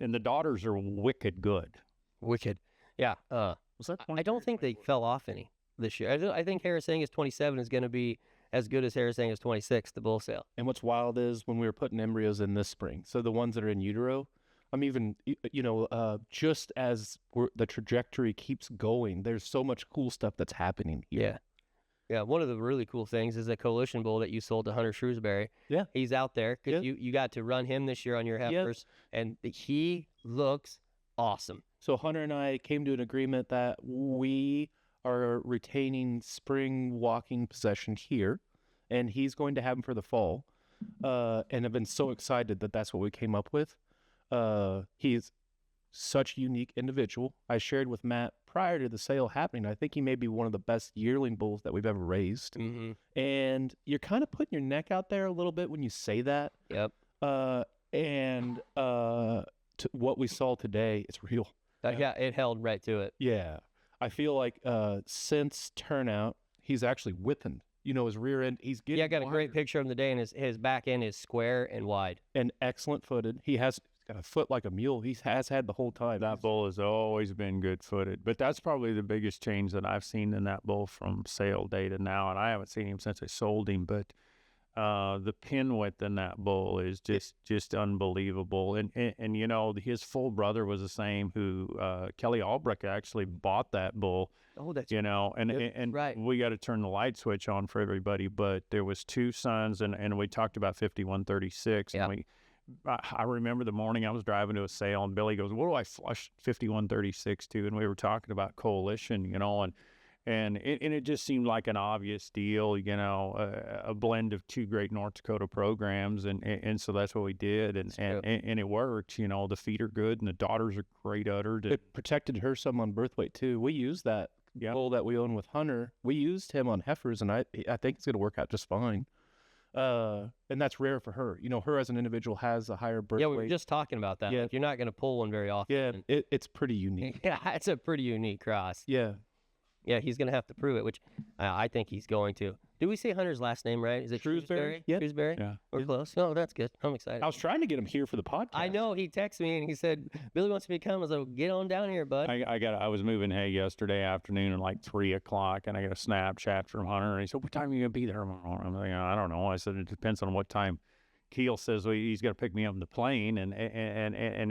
Speaker 3: and the daughters are wicked good.
Speaker 1: Wicked. Yeah.
Speaker 4: Was that
Speaker 1: I don't think they fell off any this year. I think Harris Angus 27 is going to be as good as Harris Angus 26, the bull sale.
Speaker 2: And what's wild is when we were putting embryos in this spring, so the ones that are in utero, I'm even, just as the trajectory keeps going, there's so much cool stuff that's happening here.
Speaker 1: Yeah. Yeah, one of the really cool things is the coalition bull that you sold to Hunter Shrewsbury.
Speaker 2: Yeah.
Speaker 1: He's out there because
Speaker 2: Yeah.
Speaker 1: you got to run him this year on your heifers, and he looks awesome.
Speaker 2: So Hunter and I came to an agreement that we are retaining spring walking possession here, and he's going to have him for the fall. And I've been so excited that that's what we came up with. He's such a unique individual. I shared with Matt prior to the sale happening, I think he may be one of the best yearling bulls that we've ever raised.
Speaker 1: Mm-hmm.
Speaker 2: And you're kind of putting your neck out there a little bit when you say that.
Speaker 1: Yep.
Speaker 2: To what we saw today, it's real.
Speaker 1: Yeah, it held right to it.
Speaker 2: Yeah. I feel like since turnout, he's actually whipping. His rear end, he's getting
Speaker 1: I got a great
Speaker 2: wider.
Speaker 1: picture of him today, and his back end is square and wide.
Speaker 2: And excellent footed. He's got a foot like a mule. He has had the whole time.
Speaker 3: That bull has always been good-footed, but that's probably the biggest change that I've seen in that bull from sale day to now, and I haven't seen him since I sold him, but the pin width in that bull is just unbelievable. And his full brother was the same who Kelly Albrecht actually bought that bull.
Speaker 1: Oh, that's
Speaker 3: And
Speaker 1: right.
Speaker 3: we got to turn the light switch on for everybody, but there was two sons, and we talked about 5136.
Speaker 1: Yeah.
Speaker 3: And I remember the morning I was driving to a sale, and Billy goes, "What do I flush 5136 to?" And we were talking about coalition, and it just seemed like an obvious deal, a blend of two great North Dakota programs, and so that's what we did, and it worked. The feet are good, and the daughters are great uddered.
Speaker 2: It protected her some on birth weight too. We used that bull that we own with Hunter. We used him on heifers, and I think it's going to work out just fine. And that's rare for her. Her as an individual has a higher birth weight.
Speaker 1: Yeah, we were just talking about that.
Speaker 2: Yeah.
Speaker 1: Like, you're not going to pull one very often.
Speaker 2: Yeah, it's pretty unique.
Speaker 1: Yeah, it's a pretty unique cross.
Speaker 2: Yeah.
Speaker 1: Yeah, he's going to have to prove it, which I think he's going to. Did we say Hunter's last name right? Is it
Speaker 2: Shrewsbury?
Speaker 1: Yeah. Shrewsbury?
Speaker 3: Yeah.
Speaker 1: We're close. No, that's good. I'm excited.
Speaker 2: I was trying to get him here for the podcast.
Speaker 1: I know. He texted me and he said, Billy wants me to come. I was like, get on down here, bud.
Speaker 3: I was moving hay yesterday afternoon at like 3 o'clock, and I got a Snapchat from Hunter, and he said, "What time are you gonna be there tomorrow?" I'm like, "I don't know." I said, "It depends on what time." Keel says he's got to pick me up in the plane, and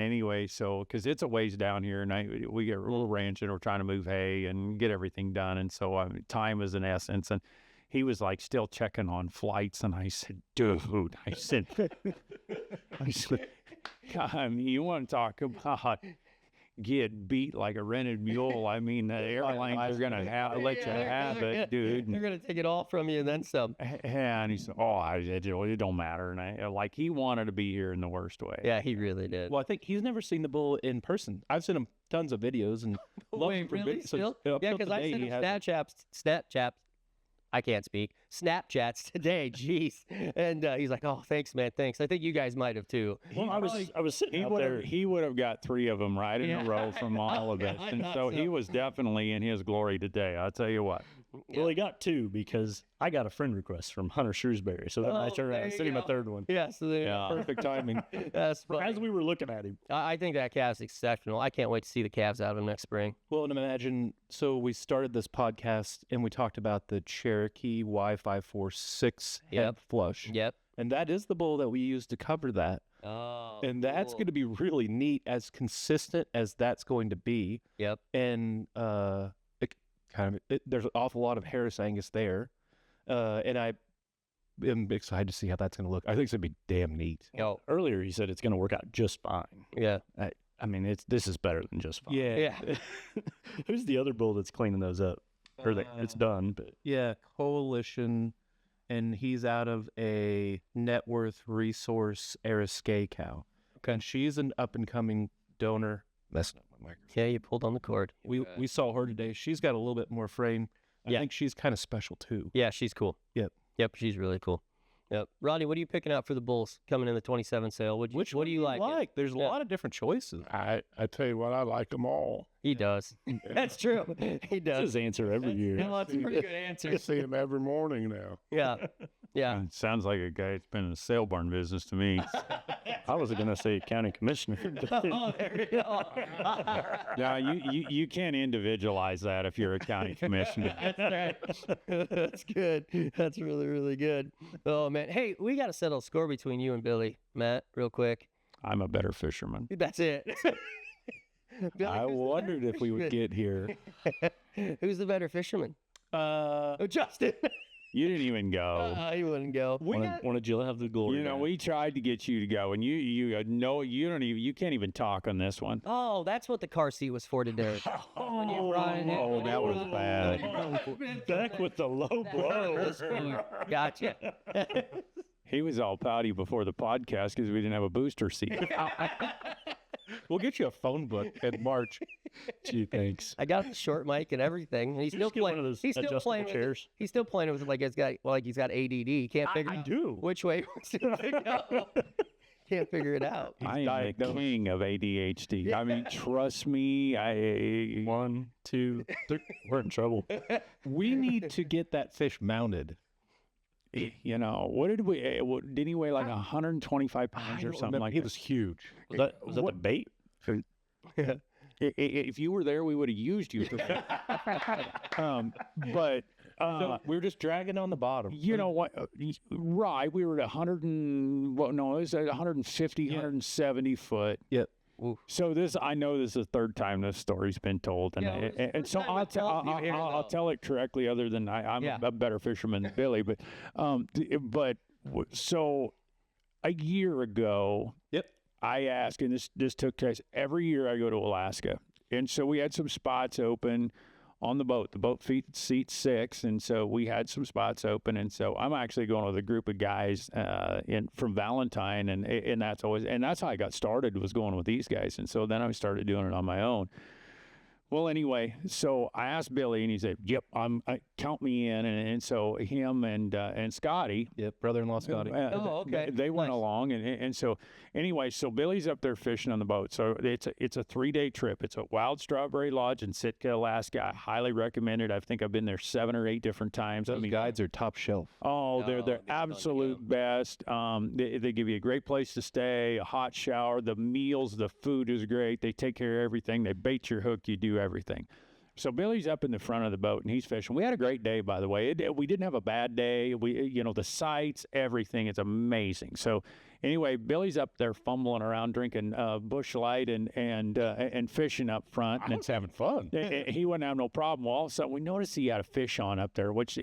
Speaker 3: anyway, so because it's a ways down here, and we get a little ranch, and we're trying to move hay and get everything done, and so time is an essence. And he was like still checking on flights, and I said, "Dude," I said, "God, you want to talk about get beat like a rented mule? I mean, the airlines are gonna let you have it, dude."
Speaker 1: They're going to take it all from you and then some.
Speaker 3: And he said, it don't matter. And he wanted to be here in the worst way.
Speaker 1: Yeah, he really did.
Speaker 2: Well, I think he's never seen the bull in person. I've seen him tons of videos and love him
Speaker 1: Wait,
Speaker 2: for
Speaker 1: really?
Speaker 2: videos.
Speaker 1: Still?
Speaker 2: So,
Speaker 1: Yeah, because I sent him Snapchats. I can't speak. Snapchats today, jeez. And he's like, "Oh, thanks, man, thanks." I think you guys might have too.
Speaker 4: Well, I was sitting out there.
Speaker 3: He would have got 3 of them right in a row from all of us.
Speaker 1: I
Speaker 3: And
Speaker 1: thought
Speaker 3: so
Speaker 1: so.
Speaker 3: he was definitely in his glory today. I'll tell you what.
Speaker 4: Well, he got 2 because I got a friend request from Hunter Shrewsbury, so that I turned around
Speaker 1: there
Speaker 4: and
Speaker 1: you
Speaker 4: sent him a
Speaker 1: go.
Speaker 4: 3rd one.
Speaker 1: Yeah, so
Speaker 3: Yeah.
Speaker 2: perfect timing.
Speaker 1: that's
Speaker 4: As
Speaker 1: funny.
Speaker 4: we were looking at him,
Speaker 1: I think that calf's exceptional. I can't wait to see the calves out of him next spring.
Speaker 2: Well, and imagine, so we started this podcast and we talked about the Cherokee Y546 head
Speaker 1: Yep.
Speaker 2: flush.
Speaker 1: Yep.
Speaker 2: And that is the bull that we used to cover that.
Speaker 1: Oh,
Speaker 2: And that's
Speaker 1: cool.
Speaker 2: going to be really neat, as consistent as that's going to be.
Speaker 1: Yep.
Speaker 2: And there's an awful lot of Harris Angus there. And I am excited to see how that's going to look. I think it's going to be damn neat.
Speaker 1: Oh,
Speaker 4: earlier he said it's going to work out just fine.
Speaker 1: yeah.
Speaker 4: I mean, this is better than just fine.
Speaker 1: Yeah.
Speaker 4: Who's the other bull that's cleaning those up? It's done, but
Speaker 2: Yeah, Coalition, and he's out of a net worth resource Ariskay cow.
Speaker 1: Okay.
Speaker 2: And she's an up and coming donor. That's not my microphone.
Speaker 1: Yeah, you pulled on the cord.
Speaker 2: We saw her today. She's got a little bit more frame. I
Speaker 1: Yeah.
Speaker 2: think she's kind of special too.
Speaker 1: Yeah, she's cool.
Speaker 2: Yep.
Speaker 1: Yep, she's really cool. Yep. Ronnie, what are you picking out for the bulls coming in the 27 sale? What do you like?
Speaker 2: There's a lot of different choices.
Speaker 5: I tell you what, I like them all.
Speaker 1: He does. That's true. He
Speaker 4: That's
Speaker 1: does.
Speaker 4: his answer every year.
Speaker 1: No, that's a pretty good
Speaker 5: I
Speaker 1: answer.
Speaker 5: see them every morning now.
Speaker 1: Yeah. Yeah.
Speaker 3: It sounds like a guy that's been in the sale barn business to me.
Speaker 4: I was going to say county commissioner.
Speaker 1: Oh, there you go.
Speaker 3: No, you can't individualize that if you're a county commissioner.
Speaker 1: That's right. That's good. That's really, really good. Oh, man. Hey, we got to settle a score between you and Billy, Matt, real quick.
Speaker 3: I'm a better fisherman.
Speaker 1: That's it. Billy,
Speaker 2: I
Speaker 1: who's the
Speaker 2: wondered
Speaker 1: better
Speaker 2: if we would
Speaker 1: fisherman?
Speaker 2: get here.
Speaker 1: Who's the better fisherman?
Speaker 2: Uh,
Speaker 1: Oh, Justin.
Speaker 3: You didn't even go.
Speaker 1: He wouldn't go.
Speaker 4: Wanted you to have the glory.
Speaker 3: You know,
Speaker 4: back.
Speaker 3: we tried to get you to go, and you can't even talk on this one.
Speaker 1: Oh, that's what the car seat was for today. When you brought it in.
Speaker 3: Oh, that was bad.
Speaker 4: Back with the low blow.
Speaker 1: Gotcha.
Speaker 3: He was all pouty before the podcast because we didn't have a booster seat.
Speaker 2: we'll get you a phone book in March.
Speaker 4: Gee, thanks.
Speaker 1: I got the short mic and everything, and he's still
Speaker 4: Just get one
Speaker 1: playing.
Speaker 4: of those
Speaker 1: He's still
Speaker 4: adjustable
Speaker 1: playing with it.
Speaker 4: chairs.
Speaker 1: He's still playing with it like he's got ADD. He can't figure
Speaker 4: I
Speaker 1: out
Speaker 4: do.
Speaker 1: which way he wants to go. Can't figure it out.
Speaker 3: I am the king of ADHD. I mean, trust me.
Speaker 4: 1, 2, 3. We're in trouble.
Speaker 2: We need to get that fish mounted.
Speaker 3: You know, what did we? Didn't he weigh like 125 pounds or something like
Speaker 2: He
Speaker 3: that?
Speaker 2: was huge.
Speaker 4: Was that the bait?
Speaker 3: If you were there, we would have used you. But
Speaker 2: So we were just dragging on the bottom.
Speaker 3: you know what? Right, we were at 100 and well, no, it was at 150, 170 foot.
Speaker 2: Yep.
Speaker 3: So I know this is the third time this story's been told, and
Speaker 1: Yeah, it was
Speaker 3: and so
Speaker 1: first time
Speaker 3: I'll
Speaker 1: I told you here,
Speaker 3: I'll
Speaker 1: though.
Speaker 3: tell it correctly. Other than I'm
Speaker 1: Yeah.
Speaker 3: a better fisherman than Billy, so a year ago,
Speaker 2: Yep.
Speaker 3: I asked, and this took place every year. I go to Alaska, and so we had some spots open on the boat. The boat seats 6, and so we had some spots open, and so I'm actually going with a group of guys from Valentine, and that's how I got started, was going with these guys, and so then I started doing it on my own. Well, anyway, so I asked Billy, and he said, "Yep, count me in," and so him and Scotty.
Speaker 2: Yep. Brother-in-law Scotty.
Speaker 1: Oh, okay.
Speaker 3: They went
Speaker 1: Nice.
Speaker 3: along, and so anyway, so Billy's up there fishing on the boat. So it's a 3-day trip. It's a Wild Strawberry Lodge in Sitka, Alaska. I highly recommend it. I think I've been there 7 or 8 different times.
Speaker 2: Those guides are top shelf.
Speaker 3: Oh, they're
Speaker 1: it's fun to
Speaker 3: absolute best. They give you a great place to stay, a hot shower, the meals, the food is great. They take care of everything. They bait your hook. You do everything. So Billy's up in the front of the boat and he's fishing. We had a great day, by the way. We didn't have a bad day. The sights, everything is amazing. So anyway, Billy's up there fumbling around, drinking Busch Light and fishing up front.
Speaker 2: I was having fun.
Speaker 3: He wouldn't have no problem. Well, all of a sudden we noticed he had a fish on up there, which,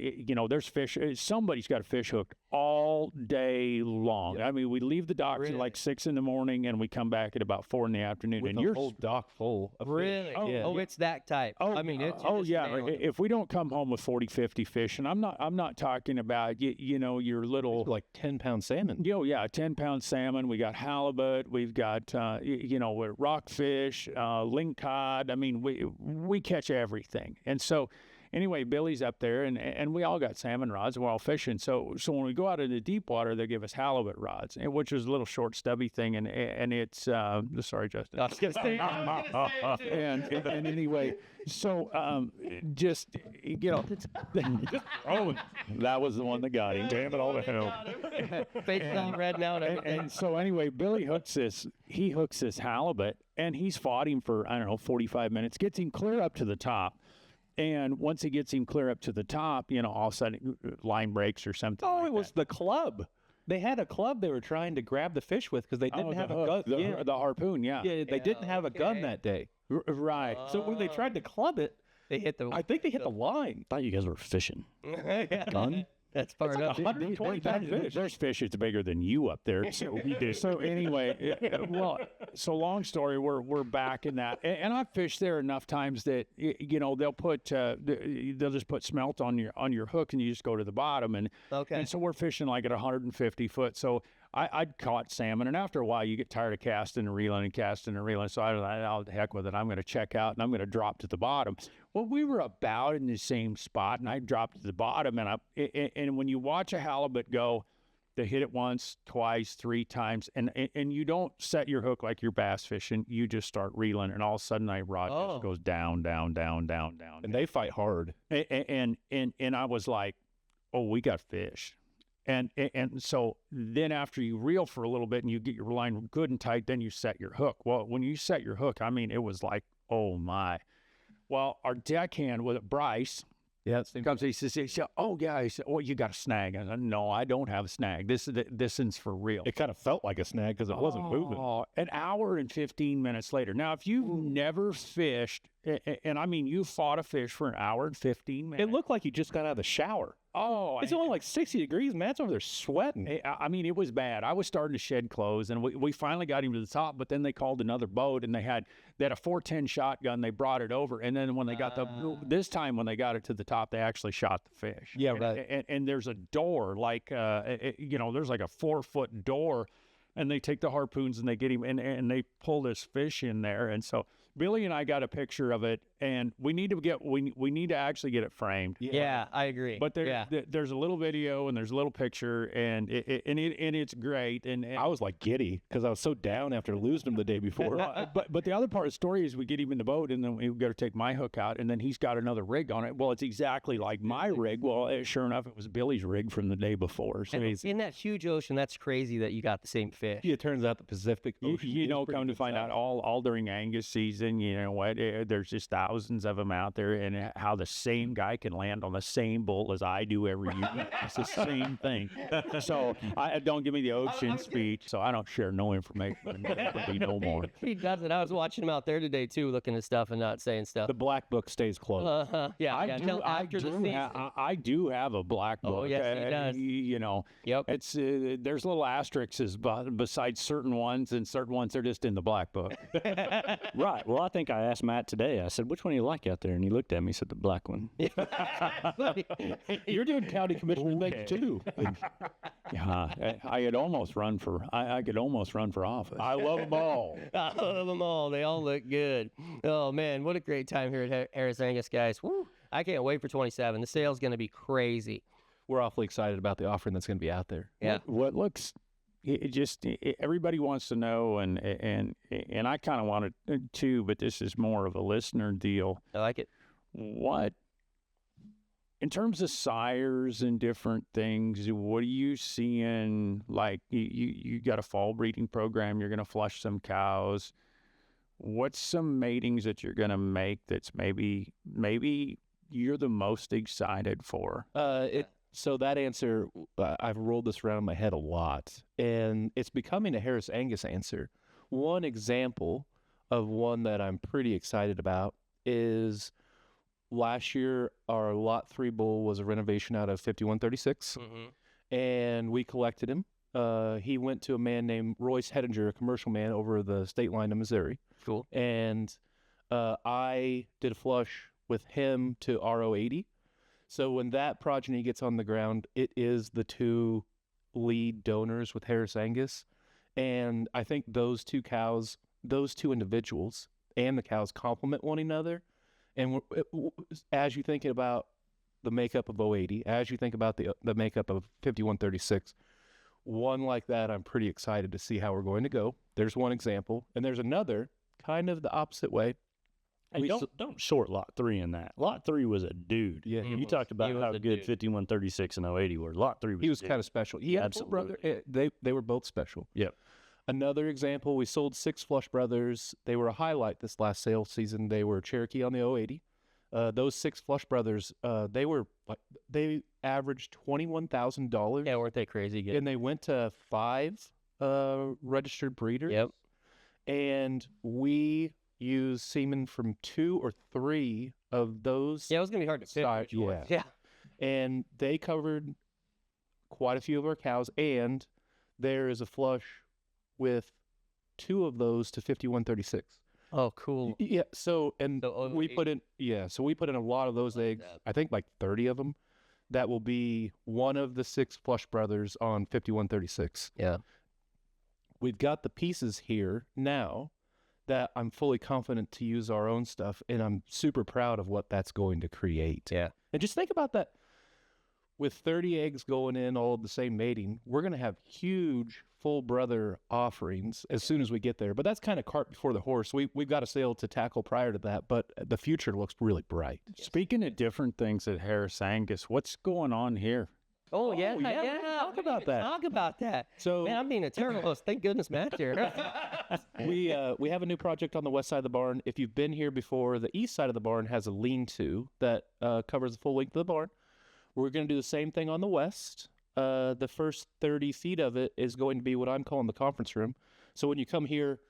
Speaker 3: there's fish. Somebody's got a fish hooked all day long. I mean, we leave the docks at like 6 in the morning and we come back at about 4 in the afternoon.
Speaker 2: With
Speaker 3: and
Speaker 2: a
Speaker 3: you're
Speaker 2: whole dock full of fish.
Speaker 1: Really?
Speaker 2: Yeah.
Speaker 1: Oh, it's that type. I mean, it's you're just nailing it.
Speaker 3: If we don't come home with 40, 50 fish, and I'm not talking about your little
Speaker 2: Like 10-pound salmon.
Speaker 3: 10-pound salmon. We got halibut. We've got rockfish, lingcod. I mean, we catch everything. And so anyway, Billy's up there, and we all got salmon rods, and we're all fishing. So when we go out into deep water, they give us halibut rods, which is a little short, stubby thing, and it's sorry, Justin.
Speaker 1: I was gonna say-
Speaker 3: and anyway, so oh, that was the one that got him. Damn it all to hell.
Speaker 1: Face down red now and everything.
Speaker 3: And so anyway, Billy hooks this halibut, and he's fought him for 45 minutes, gets him clear up to the top. And once he gets him clear up to the top, all of a sudden line breaks or something.
Speaker 2: Oh,
Speaker 3: like
Speaker 2: it was
Speaker 3: that.
Speaker 2: the club. They had a club they were trying to grab the fish with because they didn't have a gun.
Speaker 3: the harpoon, yeah.
Speaker 2: Yeah, they didn't have a gun
Speaker 1: okay.
Speaker 2: that day.
Speaker 3: Right.
Speaker 2: So when they tried to club it,
Speaker 1: They hit the.
Speaker 2: I think they hit the line.
Speaker 4: Thought you guys were fishing.
Speaker 1: Gun. That's far enough.
Speaker 2: 120 pound fish.
Speaker 3: There's fish that's bigger than you up there. So we do. So anyway, so long story, we're back in that, and I've fished there enough times that they'll just put smelt on your hook, and you just go to the bottom, and
Speaker 1: Okay.
Speaker 3: and so we're fishing like at 150 foot. So I'd caught salmon, and after a while, you get tired of casting and reeling and casting and reeling. So I'll heck with it. I'm going to check out, and I'm going to drop to the bottom. Well, we were about in the same spot, and I dropped to the bottom, and when you watch a halibut go They hit it once, twice, 3 times, and you don't set your hook like you're bass fishing. You just start reeling, and all of a sudden, that rod just goes down, down, down, down, down.
Speaker 2: And they fight hard.
Speaker 3: And I was like, oh, we got fish. And so then after you reel for a little bit and you get your line good and tight, then you set your hook. Well, when you set your hook, I mean, it was like, oh my. Well, our deckhand with Bryce, comes. He says, "Oh, yeah." He said, "Oh, you got a snag." I said, "No, I don't have a snag. This is for real."
Speaker 2: It kind of felt like a snag because it wasn't moving.
Speaker 3: An hour and 15 minutes later. Now, if you've never fished, and I mean, you fought a fish for an hour and 15 minutes.
Speaker 2: It looked like you just got out of the shower.
Speaker 3: Oh,
Speaker 2: it's only like 60 degrees. Matt's over there sweating.
Speaker 3: I mean, it was bad. I was starting to shed clothes, and we finally got him to the top, but then they called another boat, and they had a 410 shotgun. They brought it over, and then when they got this time when they got it to the top, they actually shot the fish.
Speaker 2: Yeah, right.
Speaker 3: And there's a door, like, there's like a 4-foot door, and they take the harpoons, and they get him, and they pull this fish in there, and so Billy and I got a picture of it, and we need to actually get it framed.
Speaker 1: Yeah, I agree.
Speaker 3: But there's a little video and there's a little picture, and it's great. And
Speaker 2: I was like giddy because I was so down after losing him the day before.
Speaker 3: but the other part of the story is we get him in the boat, and then we got to take my hook out, and then he's got another rig on it. Well, it's exactly like my rig. Well, sure enough, it was Billy's rig from the day before. So
Speaker 1: in that huge ocean, that's crazy that you got the same fish.
Speaker 2: Yeah, it turns out the Pacific Ocean.
Speaker 3: Come to find out, all during Angus season. You know what? There's just thousands of them out there, and how the same guy can land on the same bull as I do every year. It's the same thing. So don't give me the ocean speech. So I don't share no information. No more.
Speaker 1: He doesn't. I was watching him out there today too, looking at stuff and not saying stuff.
Speaker 2: The black book stays closed.
Speaker 3: I do have a black book.
Speaker 1: Oh yes, he does.
Speaker 3: You know.
Speaker 1: Yep.
Speaker 3: It's there's little asterisks besides certain ones, and certain ones are just in the black book.
Speaker 4: Right. Well, I think I asked Matt today. I said, "Which one do you like out there?" And he looked at me. He said, "The black one."
Speaker 2: You're doing county commissioner things too.
Speaker 3: Yeah, I could almost run for. I could almost run for office.
Speaker 2: I love them all.
Speaker 1: I love them all. They all look good. Oh man, what a great time here at Harris Angus, guys. Woo! I can't wait for 27. The sale's going to be crazy.
Speaker 2: We're awfully excited about the offering that's going to be out there.
Speaker 1: Yeah.
Speaker 3: What looks. Everybody wants to know, and I kind of want it too, but this is more of a listener deal.
Speaker 1: I like it.
Speaker 3: What, in terms of sires and different things, what are you seeing? Like you got a fall breeding program, you're going to flush some cows. What's some matings that you're going to make that's maybe you're the most excited for?
Speaker 2: So that answer, I've rolled this around in my head a lot, and it's becoming a Harris Angus answer. One example of one that I'm pretty excited about is last year our Lot 3 bull was a renovation out of 5136, and we collected him. He went to a man named Royce Hettinger, a commercial man over the state line of Missouri.
Speaker 1: Cool.
Speaker 2: And I did a flush with him to RO80. So when that progeny gets on the ground, it is the 2 lead donors with Harris Angus. And I think those 2 cows, those 2 individuals and the cows complement one another. And as you think about the makeup of 080, as you think about the makeup of 5136, one like that, I'm pretty excited to see how we're going to go. There's one example. And there's another kind of the opposite way.
Speaker 4: Hey, don't short Lot 3 in that. Lot 3 was a dude.
Speaker 2: Yeah,
Speaker 4: you talked about how good 5136 and 080 were. Lot 3 was
Speaker 2: he was kind of special. He had a brother. They were both special.
Speaker 4: Yep.
Speaker 2: Another example, we sold 6 Flush Brothers. They were a highlight this last sale season. They were Cherokee on the 080. Those 6 Flush Brothers, they averaged $21,000.
Speaker 1: Yeah, weren't they crazy good?
Speaker 2: And they went to 5 registered breeders.
Speaker 1: Yep.
Speaker 2: And we use semen from 2 or 3 of those.
Speaker 1: Yeah, it was going to be hard to fit.
Speaker 2: Yeah. And they covered quite a few of our cows. And there is a flush with 2 of those to 5136.
Speaker 1: Oh, cool.
Speaker 2: Yeah. So we put in a lot of those eggs. I think like 30 of them. That will be one of the 6 Flush Brothers on 5136.
Speaker 1: Yeah.
Speaker 2: We've got the pieces here now that I'm fully confident to use our own stuff, and I'm super proud of what that's going to create.
Speaker 1: Yeah.
Speaker 2: And just think about that. with 30 eggs going in all of the same mating, we're going to have huge full brother offerings as soon as we get there. But that's kind of cart before the horse. We've got a sale to tackle prior to that, but the future looks really bright.
Speaker 3: Speaking of different things at Harris Angus, what's going on here?
Speaker 1: Oh, yeah.
Speaker 2: Talk about that.
Speaker 1: Talk about that.
Speaker 2: So
Speaker 1: Man, I'm being a terrible host. Thank goodness Matt's here.
Speaker 2: we have a new project on the west side of the barn. If you've been here before, the east side of the barn has a lean-to that covers the full length of the barn. We're going to do the same thing on the west. The first 30 feet of it is going to be what I'm calling the conference room. So when you come here,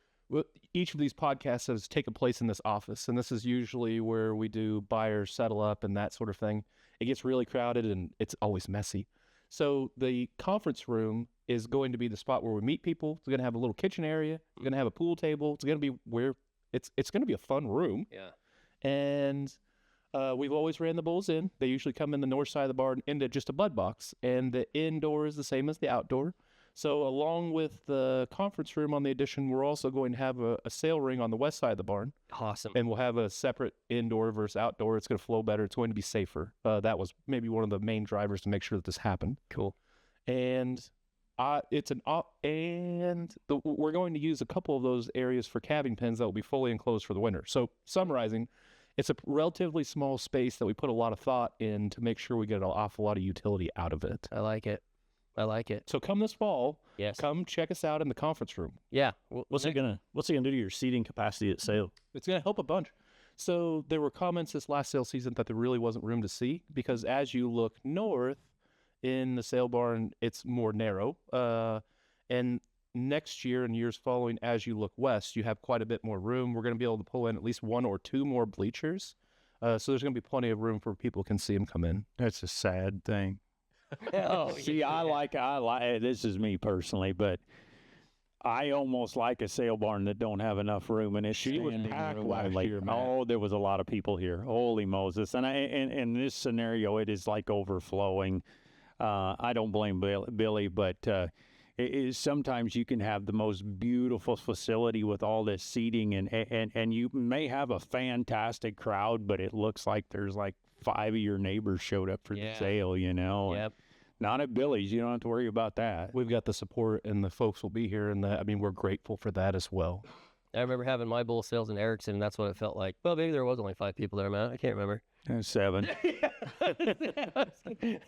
Speaker 2: each of these podcasts has taken place in this office, and this is usually where we do buyers settle up and that sort of thing. It gets really crowded, and it's always messy. So the conference room is going to be the spot where we meet people. It's going to have a little kitchen area. It's going to have a pool table. It's going to be where it's going to be a fun room.
Speaker 1: Yeah.
Speaker 2: And we've always ran the bulls in. They usually come in the north side of the barn into just a bud box, and the indoor is the same as the outdoor. So along with the conference room on the addition, we're also going to have a sale ring on the west side of the barn.
Speaker 1: Awesome.
Speaker 2: And we'll have a separate indoor versus outdoor. It's going to flow better. It's going to be safer. That was maybe one of the main drivers to make sure that this happened.
Speaker 1: Cool.
Speaker 2: And we're going to use a couple of those areas for calving pens that will be fully enclosed for the winter. So summarizing, it's a relatively small space that we put a lot of thought in to make sure we get an awful lot of utility out of it.
Speaker 1: I like it. So
Speaker 2: come this fall,
Speaker 1: yes,
Speaker 2: come check us out in the conference room.
Speaker 1: Yeah.
Speaker 4: What's it gonna do to your seating capacity at sale?
Speaker 2: It's going to help a bunch. So there were comments this last sale season that there really wasn't room to see, because as you look north in the sale barn, it's more narrow. And next year and years following, as you look west, you have quite a bit more room. We're going to be able to pull in at least one or two more bleachers. So there's going to be plenty of room for people can see them come in.
Speaker 3: That's a sad thing.
Speaker 1: Oh,
Speaker 3: See, I like this is me personally, but I almost like a sale barn that don't have enough room, and it's
Speaker 5: She was
Speaker 3: standing
Speaker 5: packed
Speaker 3: room
Speaker 5: last
Speaker 3: only.
Speaker 5: year, man.
Speaker 3: Oh, there was a lot of people here. Holy Moses! And in this scenario, it is like overflowing. I don't blame Billy, but sometimes you can have the most beautiful facility with all this seating, and you may have a fantastic crowd, but it looks like there's like 5 of your neighbors showed up for the sale, you know.
Speaker 1: Yep.
Speaker 3: Not at Billy's. You don't have to worry about that.
Speaker 2: We've got the support, and the folks will be here, and we're grateful for that as well.
Speaker 1: I remember having my bull sales in Erickson, and that's what it felt like. Well, maybe there was only 5 people there, man. I can't remember.
Speaker 3: 7.
Speaker 1: That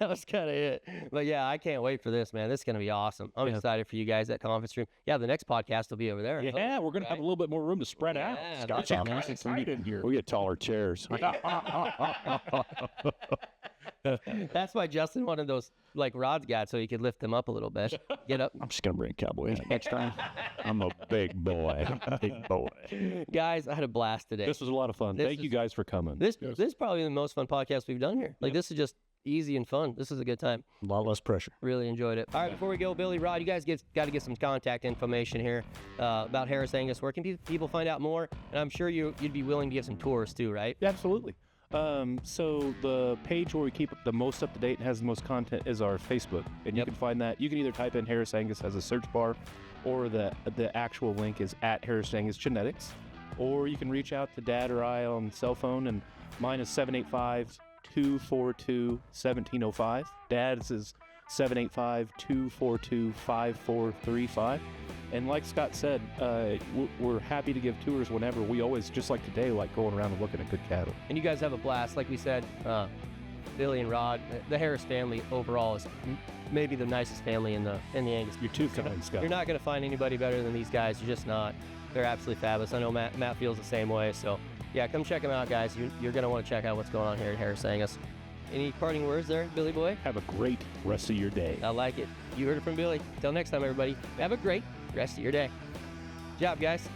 Speaker 1: was kind of it. But yeah, I can't wait for this, man. This is going to be awesome. I'm excited for you guys at conference room. Yeah, the next podcast will be over there.
Speaker 2: Yeah, we're going to have a little bit more room to spread out.
Speaker 1: Scott's
Speaker 5: Excited in here.
Speaker 3: We get taller chairs.
Speaker 1: That's why Justin wanted those like rods got, so he could lift them up a little bit. Get up.
Speaker 4: I'm just gonna bring a cowboy hat next time.
Speaker 3: I'm a big boy. Big boy.
Speaker 1: Guys, I had a blast today.
Speaker 2: This was a lot of fun. Thank you guys for coming.
Speaker 1: This is probably the most fun podcast we've done here. Like this is just easy and fun. This is a good time.
Speaker 4: A lot less pressure.
Speaker 1: Really enjoyed it. All right, before we go, Billy, Rod, you guys got to get some contact information here about Harris Angus. Where can people find out more? And I'm sure you'd be willing to give some tours too, right?
Speaker 2: Yeah, absolutely. So the page where we keep the most up to date and has the most content is our Facebook, and you can find that. You can either type in Harris Angus as a search bar, or the actual link is at Harris Angus Genetics, or you can reach out to Dad or I on cell phone, and mine is 785-242-1705. Dad's is 785-242-5435. And like Scott said, we're happy to give tours whenever. We always, just like today, like going around and looking at good cattle.
Speaker 1: And you guys have a blast. Like we said, Billy and Rod, the Harris family overall is maybe the nicest family in the Angus.
Speaker 2: You're too kind, Scott.
Speaker 1: You're not going to find anybody better than these guys. You're just not. They're absolutely fabulous. I know Matt feels the same way. So, yeah, come check them out, guys. You're going to want to check out what's going on here at Harris Angus. Any parting words there, Billy boy?
Speaker 2: Have a great rest of your day.
Speaker 1: I like it. You heard it from Billy. Till next time, everybody. Have a great rest of your day. Good job, guys.